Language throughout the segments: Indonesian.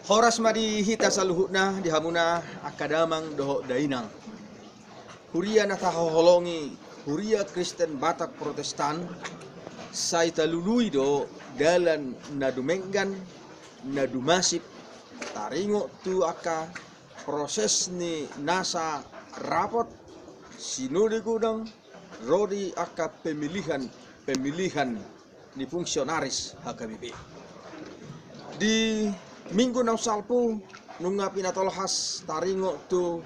Horas madi hita saluhutna di hamuna akadamang doho dainang. Huria na tahoholongi Huria Kristen Batak Protestan saita lului do dalan nadumenggan nadumasip taringo tu aka proses ni nasa rapot sinode gudang rodi aka pemilihan ni fungsionaris HKBP. Di minggu nang salpu nunga pinatolhas taringo tu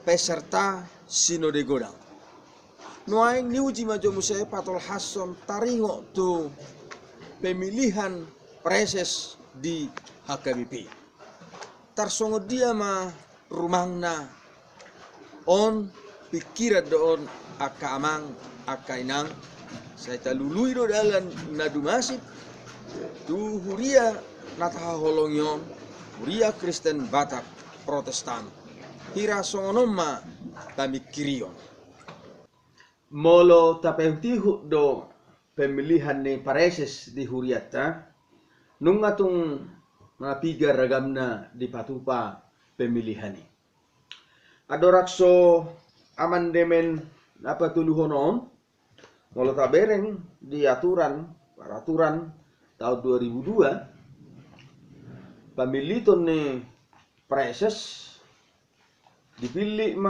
peserta sinode godang. Nuaing niuji majo musai patolhason taringo tu pemilihan preses di HKBP. Tarsongo dia ma rumangna on pikiran doon aka amang aka inang saya talului do dalan nadumasip tu Huria nataholongyon Huria Kristen Batak Protestan hira songonoma tamikirion molo tapentihu do pemilihan ni pareses di Huriata nungatung mga piga ragamna di patupa pemilihan ni adorakso amandemen napatuluhonon molo tabereng di peraturan tahun 2002 pemiliton ni preses dipilih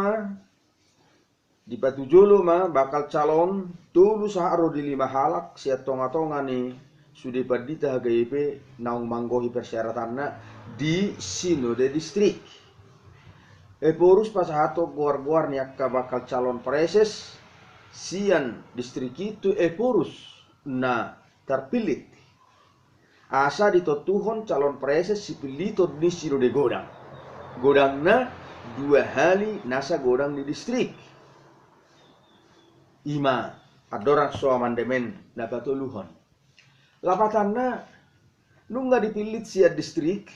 di patujolo bakal calon tulu saharo di 5 halak siat tonga-tonga ni sudah padita HKBP naung manggohi persyaratanna di sinode distrik. Porus pasahato guar-guar ni akka bakal calon preses sian distrik itu porus na terpilih. Asa ditotuhon calon preses sipilito di sinode godang. Godangna 2 hali nasa godang di distrik. Ima adorak so amandemen napatuluhon. Lapatanna nungga dipilih siat distrik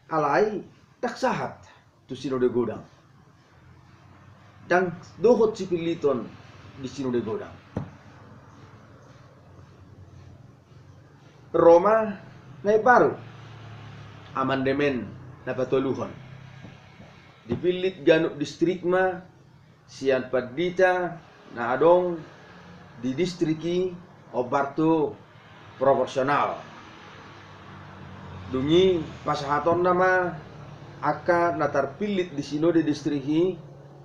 alai tak sahat tu sinode godang. Dan dohot sipiliton di sinode godang. Roma nai baru amandemen napatuluhon. Dipilih ganuk distrik sian padita na adong di distriki obartu proporsional. Dungi pasahaton nama aka natarpilit di sinode distriki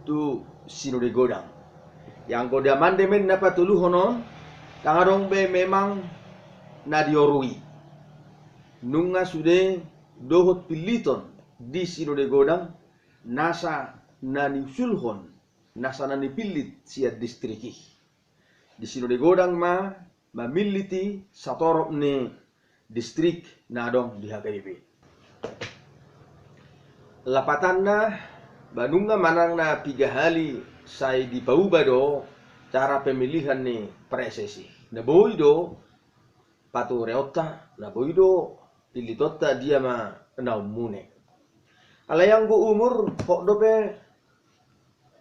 tu sinode godang. Yang goda mandemen napatuluhonon kang adong be memang nadiorui. Nunga sude dohot piliton di sinode godang nasa naniusulhon nasa nanipilit siat distriki. Di sinode godang mamiliti satorop ni distrik na adong di HKBP. Lapatanna banunga manang na 3 hali say di paubado cara pemilihan ni presesi. Naboy do patu reota naboy do pilitota dia naumune. Alayang go umur kok dope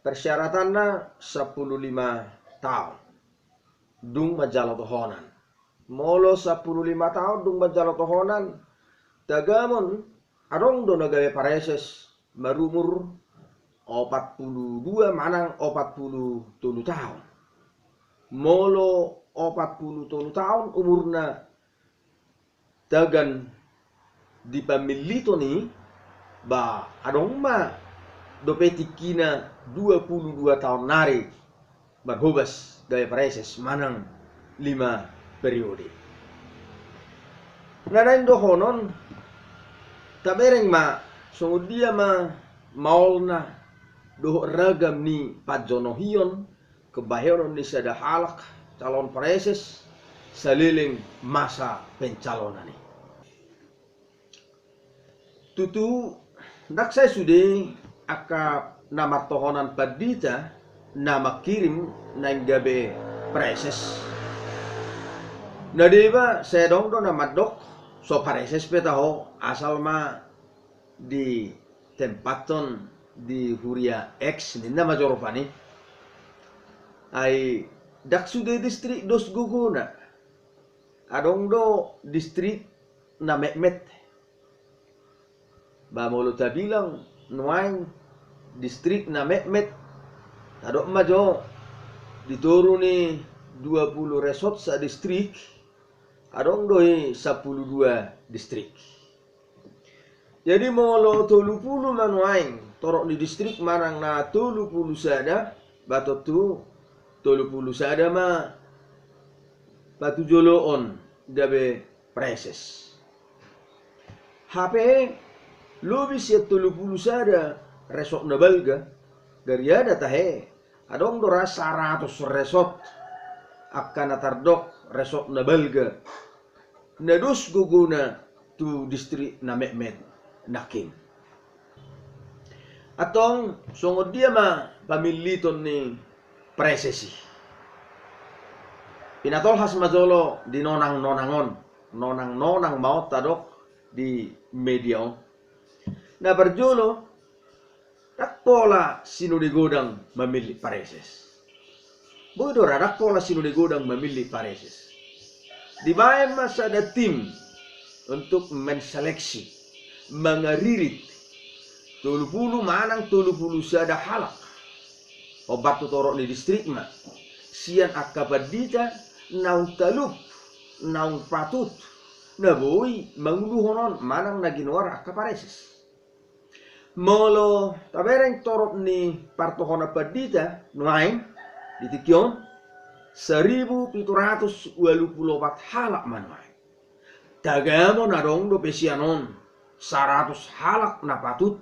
persyaratanna 15 tahun. Dung majalo tohonan. Molo 15 tahun dung majalo tohonan. Tagamon adong do nagawe pareses marumur 42 manang 43 tahun. Molo 43 tahun umurna tagan di pamilito ni ba adong dopetikina 22 tahun nari barhubas gaya pareses manang 5 periode. Nanain dohonon tabereng sungguh dia maulna doh ragam ni pajonohion kebaheron ni sada halak calon pareses saliling masa pencalonan ni. Tutu dak saya sudah aka nama tohonan padita nama kirim nang gabe preses. Nadeba saya dong do nama dok so pareses petaho asal di tempaton di Huria X ni nama jorofani ai dak sude distrik dos guguna adong do distrik na Mehmet ba molo ta bilang nuain distrik na Mehmet tadok majo dituruni 20 resort sa distrik adong doi 12 distrik. Jadi molo 30 manuain torok di distrik manang na 30 sada bato tu 30 sada ma batu joloon dabe preses. HP lubis ya 30 sada resort na balga gariada tahe adong dora 100 resort akan natardok resort na balga nadus guguna tu distrik na Mehmet nakin. Atong sungod dia ma pamiliton ni presesi. Pinatolhas majolo di nonang-nonangon, nonang-nonang maot tadok di media. Na berjolo tak pola sino digodang memilih pareses. Bodoh tak pola sino digodang memilih pareses. Di bayan masa ada tim untuk menseleksi mengaririt 30 manang 30 sada halak obat torok di distrik ma sian akabadita naung talup naung patut naboi manguluhonon manang naginwar akapareses molo tabereng torok ni partohona padita nuain ditikyon 1724 halak manuai tagamo narong do pesianon 100 halak na patut.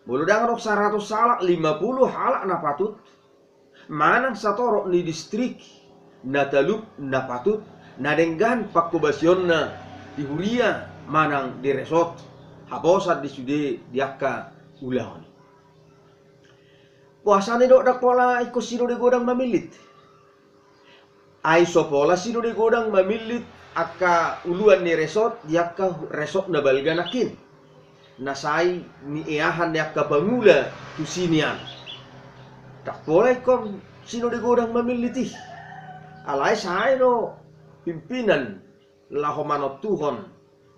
Bolo dangarok 100 halak 50 halak na patut. Manang satorok ni distrik na talup na patut. Nadenggan pakubasyon na di huria manang di resort. Haposat di sude diakka ulahon. Puasa ni dok dak pola iko sino di godang mamilit. Ai sopola sino di godang mamilit aka uluan ni resort diakka resort na balga nakin nasai ni eahan ni aka bangula tusinian tak boleh kom sino di godang mamiliti alai sai no pimpinan lahomanot tuhon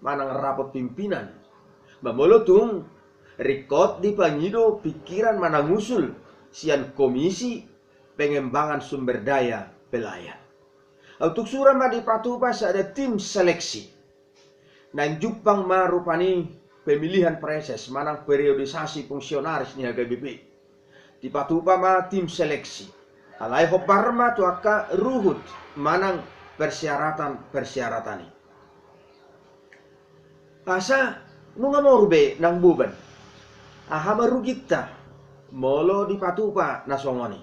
manang rapot pimpinan bamolo tung rekod di pangido pikiran manangusul sian komisi pengembangan sumber daya pelayan. Untuk surama di Patupas ada tim seleksi. Nan jupang marupani pemilihan preses manang periodisasi fungsionaris ni HGBP. Di Patupa ma tim seleksi. Alai hoparma tu aka ruhut manang persyaratan-persyaratan ni. Asa nunga morbe nang buban. Aha marugita molo di Patupa nasongoni.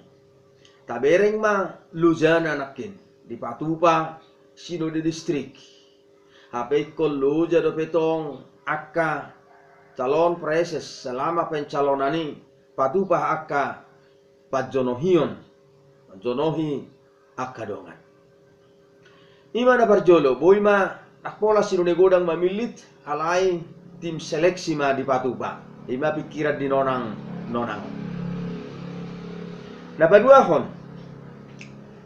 Tabereng ma lujana nakin. Di Patupa sino di distrik HP kollo jado petong akka calon preses selama pencalonani Patupa akka pajonohion pajonohi akka dongan imana barjolo boima akpola sino di godang mamilit alai tim seleksi ma di Patupa ima pikiran di nonang napaduahon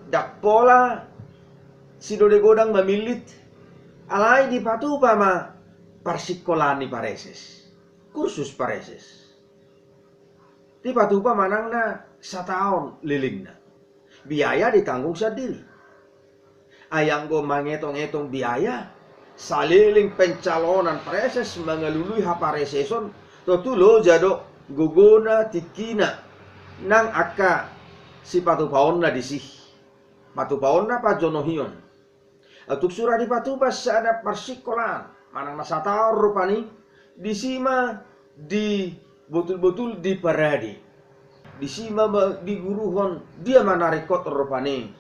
dak pola sino de godang mamilit alai di Patupa ma parsikolani pareses kursus pareses di Patupa manang na sataon liling na biaya ditanggung sendiri ayang go mangetong-etong biaya saliling pencalonan pareses mangalului hapareseson totulo jado gugona tikina nang akka si Patupaon na disih Patupaon na pajonohion untuk surah di Patupa ada persikolan manang nasataor rupani disima di betul-betul di paradi disima di guruhon dia manarikot rupani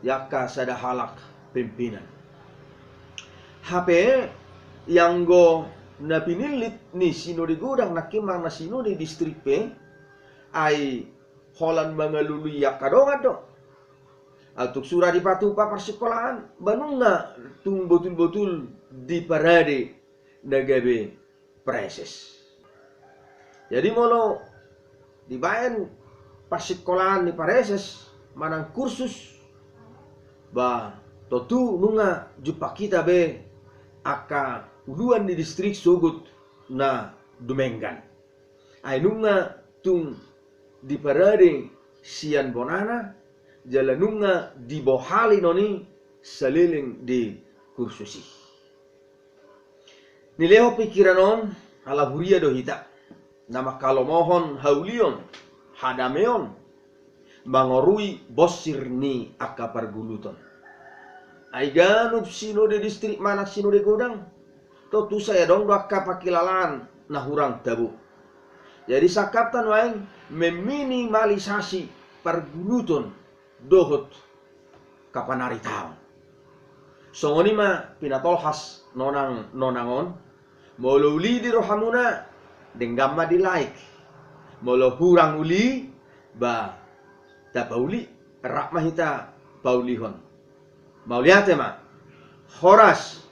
yakka sada halak pimpinan HP yang go na pinilit ni sino di godang nakimang na sino di distrik pe ay holan mangalului yakadongan do untuk surah di Patupa persekolahan banunga tung betul-betul di parade nagabe preses. Jadi molo dibayan persekolahan di pareses manang kursus ba totu nunga jupa kita be aka uluan di distrik sugut na dumenggan. Ainunga tung di parade sian bonana jalanunga di bohali noni seliling di kursusi. Nileho pikiranon ala huria do hita. Nama kalomohon haulion hadameon mangorui bosir ni akapar guluton. Aiganup sino de distrik mana sino de godang. Totu saya dong do akapakilalan nahurang tabu. Jadi sakaptan waeng meminimalisasi perguluton dohot kapanari taon. Songoni ma pinatolhas nonangon molo uli di rohamuna denggama di like. Molo hurang uli ba ta pauli rak mahita paulihon. Mau lihat ya ma. Horas